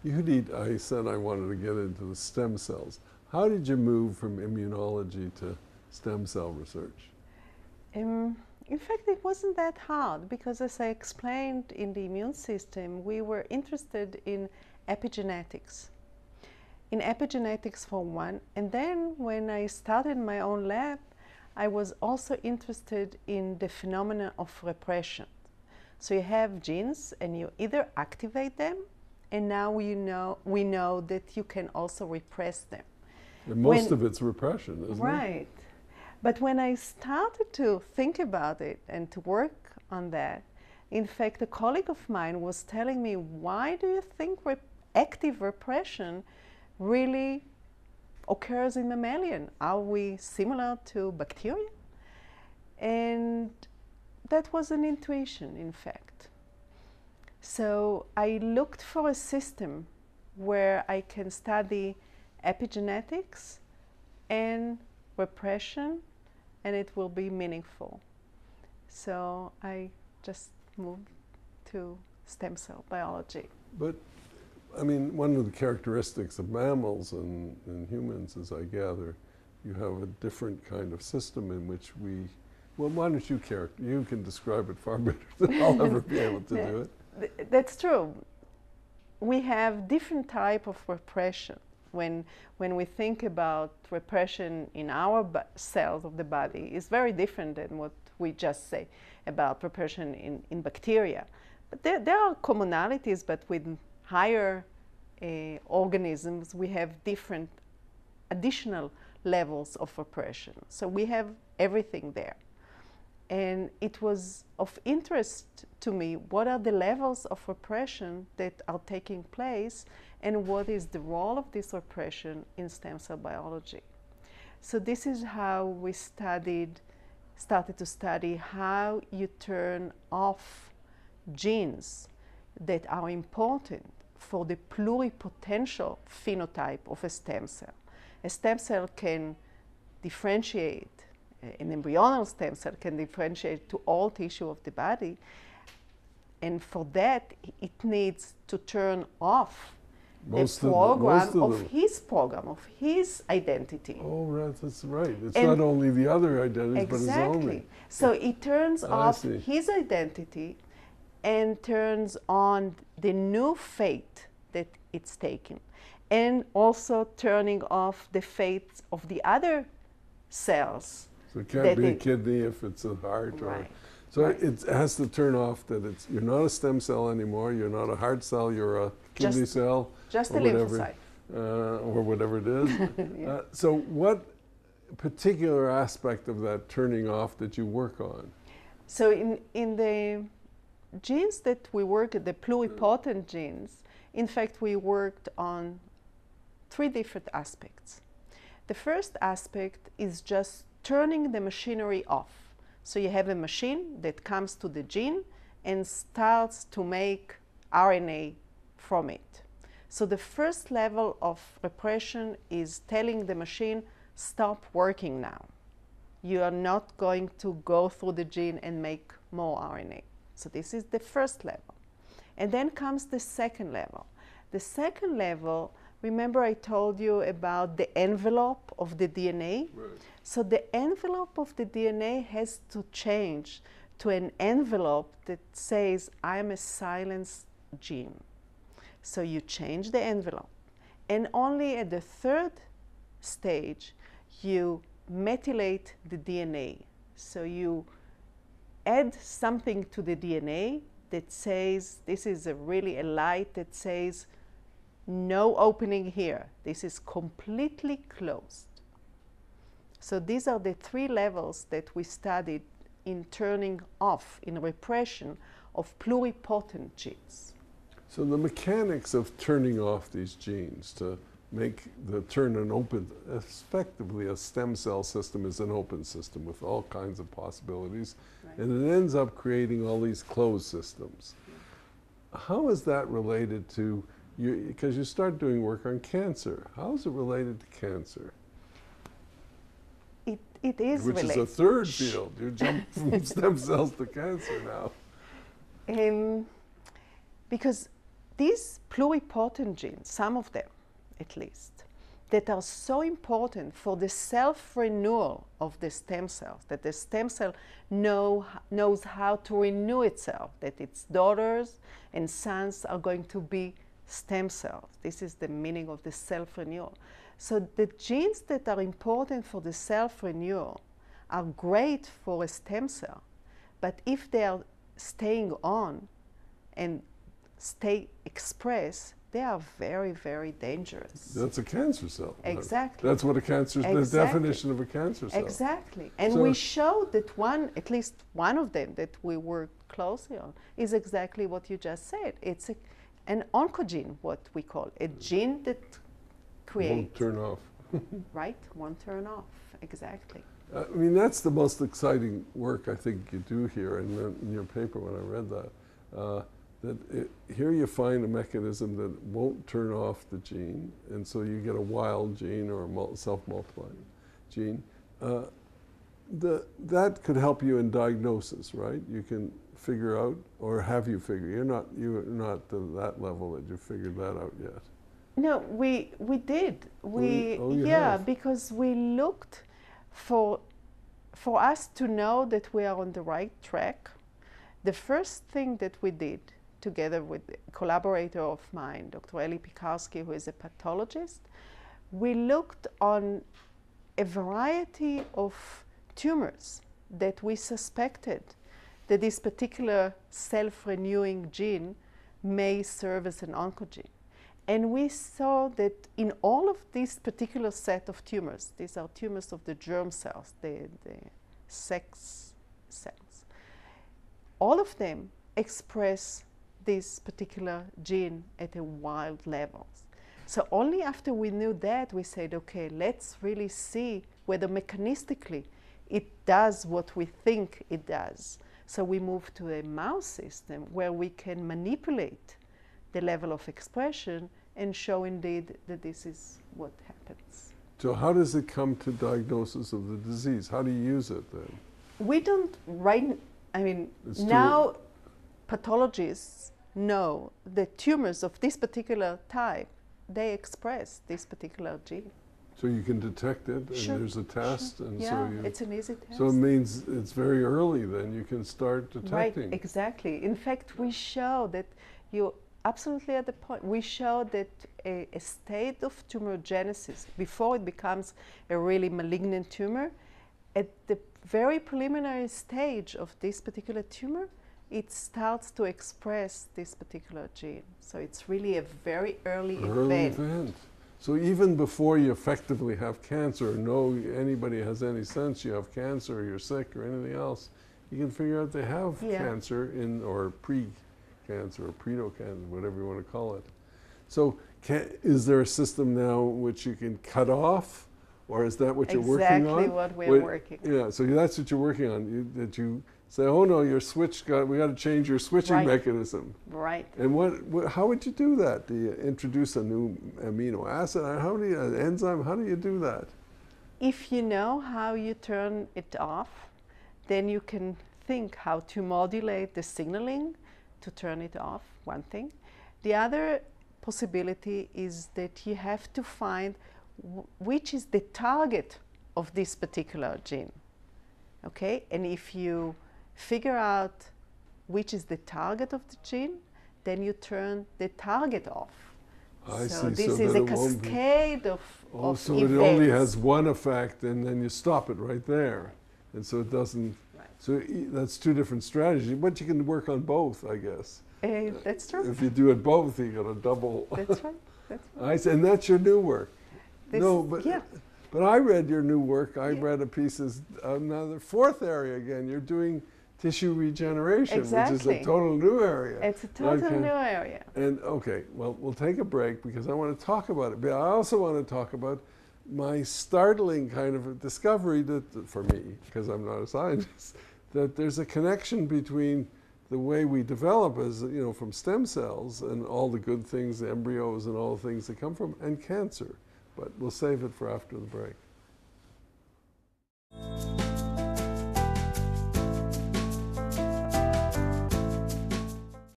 Yehudit, I said I wanted to get into the stem cells. How did you move from immunology to stem cell research? In fact, it wasn't that hard because, as I explained in the immune system, we were interested in epigenetics. In epigenetics for one, and then when I started my own lab, I was also interested in the phenomena of repression. So you have genes and you either activate them, and now we know that you can also repress them. And most of it's repression, isn't it? Right. But when I started to think about it and to work on that, in fact, a colleague of mine was telling me, why do you think active repression really occurs in mammalian? Are we similar to bacteria? And that was an intuition, in fact. So I looked for a system where I can study epigenetics and repression, and it will be meaningful. So I just moved to stem cell biology. But, I mean, one of the characteristics of mammals and humans, as I gather, you have a different kind of system in which we, well, why don't you you can describe it far better than I'll ever be able to do it. That's true. We have different type of repression. When we think about repression in our cells of the body, it's very different than what we just say about repression in bacteria. But there are commonalities, but with higher organisms, we have different additional levels of repression. So we have everything there. And it was of interest to me, what are the levels of repression that are taking place, and what is the role of this repression in stem cell biology. So this is how we started to study how you turn off genes that are important for the pluripotential phenotype of a stem cell. A stem cell can differentiate, an embryonal stem cell can differentiate to all tissue of the body, and for that it needs to turn off the program of his identity. Oh, right, that's right. It's not only the other identities, but it's only. So it turns off his identity and turns on the new fate that it's taking, and also turning off the fate of the other cells. So it can't be a kidney if it's a heart, or so it has to turn off that you're not a stem cell anymore. You're not a heart cell. You're a kidney cell, just a lymphocyte, or whatever it is. So what particular aspect of that turning off that you work on? So in the genes that we work at, the pluripotent genes, in fact, we worked on 3 different aspects. The first aspect is just turning the machinery off. So you have a machine that comes to the gene and starts to make RNA from it. So the first level of repression is telling the machine, stop working now. You are not going to go through the gene and make more RNA. So this is the first level. And then comes the second level. The second level, remember I told you about the envelope of the DNA? Right. So the envelope of the DNA has to change to an envelope that says, I'm a silenced gene. So you change the envelope. And only at the third stage, you methylate the DNA. So you add something to the DNA that says, this is really a light that says, no opening here. This is completely closed. So these are the 3 levels that we studied in turning off, in repression of pluripotent genes. So the mechanics of turning off these genes to turn an open, effectively a stem cell system is an open system with all kinds of possibilities, and it ends up creating all these closed systems. How is that related to, because you start doing work on cancer, how is it related to cancer? It is related. Which is a third field. You jump from stem cells to cancer now. Because these pluripotent genes, some of them at least, that are so important for the self-renewal of the stem cells, that the stem cell knows how to renew itself, that its daughters and sons are going to be stem cells. This is the meaning of the self-renewal. So the genes that are important for the self-renewal are great for a stem cell, but if they are staying on and stay expressed, they are very, very dangerous. That's a cancer cell. Exactly. That's what a cancer, the definition of a cancer cell. Exactly. And so we showed that at least one of them that we worked closely on, is exactly what you just said. It's an oncogene, what we call a gene that creates. Won't turn off. Right? Won't turn off. Exactly. I mean, that's the most exciting work I think you do here in your paper when I read that. Here you find a mechanism that won't turn off the gene, and so you get a wild gene or a self-multiplying gene. That could help you in diagnosis, right? You can figure out, or have you figured? You're not to that level that you figured that out yet. No, we did. You yeah, have. Because we looked for us to know that we are on the right track. The first thing that we did, together with a collaborator of mine, Dr. Eli Pikarsky, who is a pathologist, we looked on a variety of tumors that we suspected that this particular self-renewing gene may serve as an oncogene. And we saw that in all of these particular set of tumors, these are tumors of the germ cells, the sex cells, all of them express this particular gene at a wild levels. So only after we knew that, we said, okay, let's really see whether mechanistically it does what we think it does. So we moved to a mouse system where we can manipulate the level of expression and show indeed that this is what happens. So how does it come to diagnosis of the disease? How do you use it then? We don't now pathologists know that tumors of this particular type, they express this particular gene. So you can detect it, and Sure, there's a test, sure. and Yeah, so you. it's an easy test. So it means it's very early. Then you can start detecting. Right, exactly. In fact, we show that you're absolutely at the point. We show that a state of tumorigenesis, before it becomes a really malignant tumor, at the very preliminary stage of this particular tumor, it starts to express this particular gene. So it's really a very early event. So even before you effectively have cancer, or know anybody has any sense you have cancer, or you're sick, or anything else, you can figure out they have cancer or pre-cancer or predo-cancer, whatever you want to call it. So is there a system now which you can cut off, or is that what you're working on? Exactly what we're working on. Yeah, so that's what you're working on. That you say, oh no, your switch we got to change your switching mechanism. Right. And how would you do that? Do you introduce a new amino acid? An enzyme? How do you do that? If you know how you turn it off, then you can think how to modulate the signaling to turn it off, one thing. The other possibility is that you have to find which is the target of this particular gene. Okay? And if you figure out which is the target of the gene, then you turn the target off. So this is a cascade of so events. it only has one effect, and then you stop it right there. And so it doesn't, so that's two different strategies, but you can work on both, I guess. That's true. If you do it both, you got a double. That's right. That's right. And that's your new work. But I read your new work. I read a piece as another fourth area again. You're doing tissue regeneration, which is a total new area. It's a total new area. And okay, well, we'll take a break because I want to talk about it. But I also want to talk about my startling kind of a discovery that, for me, because I'm not a scientist, that there's a connection between the way we develop as, from stem cells and all the good things, the embryos and all the things that come from, and cancer. But we'll save it for after the break.